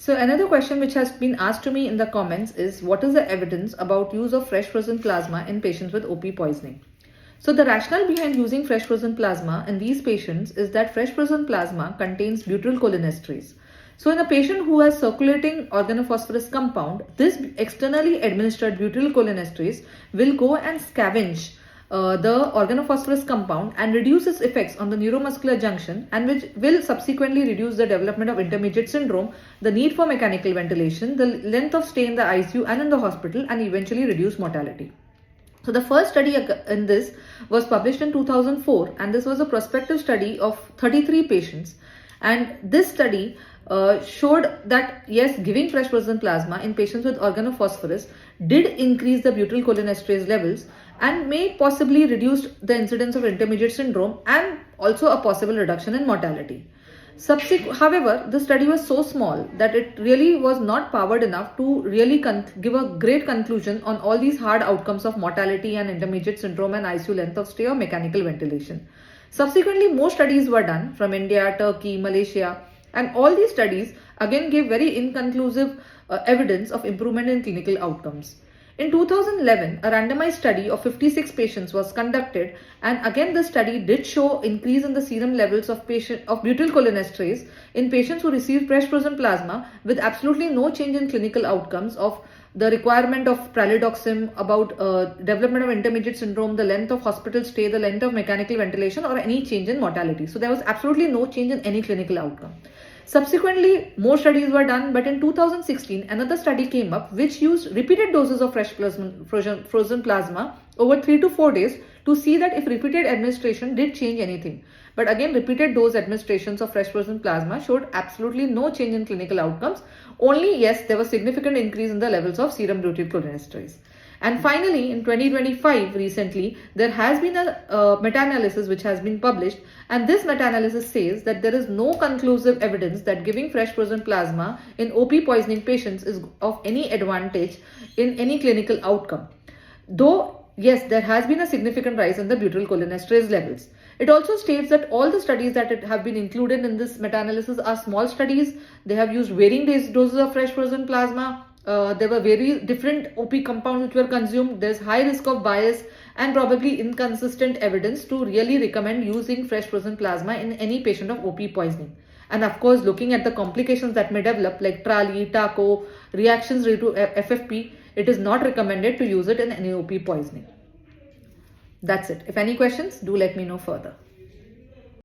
So another question which has been asked to me in the comments is, what is the evidence about use of fresh frozen plasma in patients with OP poisoning? So the rationale behind using fresh frozen plasma in these patients is that fresh frozen plasma contains butyrylcholinesterase. So in a patient who has circulating organophosphorus compound, this externally administered butyrylcholinesterase will go and scavenge the organophosphorus compound and reduce its effects on the neuromuscular junction, and which will subsequently reduce the development of intermediate syndrome, the need for mechanical ventilation, the length of stay in the ICU and in the hospital, and eventually reduce mortality. So the first study in this was published in 2004, and this was a prospective study of 33 patients. And this study showed that yes, giving fresh frozen plasma in patients with organophosphorus did increase the butyrylcholinesterase levels and may possibly reduce the incidence of intermediate syndrome and also a possible reduction in mortality. However, the study was so small that it really was not powered enough to really give a great conclusion on all these hard outcomes of mortality and intermediate syndrome and ICU length of stay or mechanical ventilation. Subsequently, more studies were done from India, Turkey, Malaysia, and all these studies again gave very inconclusive evidence of improvement in clinical outcomes. In 2011, a randomized study of 56 patients was conducted, and again the study did show increase in the serum levels of butyrylcholinesterase in patients who received fresh frozen plasma with absolutely no change in clinical outcomes of the requirement of pralidoxim, about development of intermediate syndrome, the length of hospital stay, the length of mechanical ventilation, or any change in mortality. So there was absolutely no change in any clinical outcome. Subsequently, more studies were done, but in 2016, another study came up which used repeated doses of fresh frozen plasma over 3 to 4 days to see that if repeated administration did change anything. But again, repeated dose administrations of fresh frozen plasma showed absolutely no change in clinical outcomes. Only, yes, there was significant increase in the levels of serum butyrylcholinesterase. And finally, in 2025, recently, there has been a meta-analysis which has been published, and this meta-analysis says that there is no conclusive evidence that giving fresh frozen plasma in OP poisoning patients is of any advantage in any clinical outcome. Though, yes, there has been a significant rise in the butyrylcholinesterase levels. It also states that all the studies that have been included in this meta-analysis are small studies. They have used varying doses of fresh frozen plasma. There were very different OP compounds which were consumed. There's high risk of bias and probably inconsistent evidence to really recommend using fresh frozen plasma in any patient of OP poisoning. And of course, looking at the complications that may develop like TRALI, TACO, reactions due to FFP, it is not recommended to use it in any OP poisoning. That's it. If any questions, do let me know further.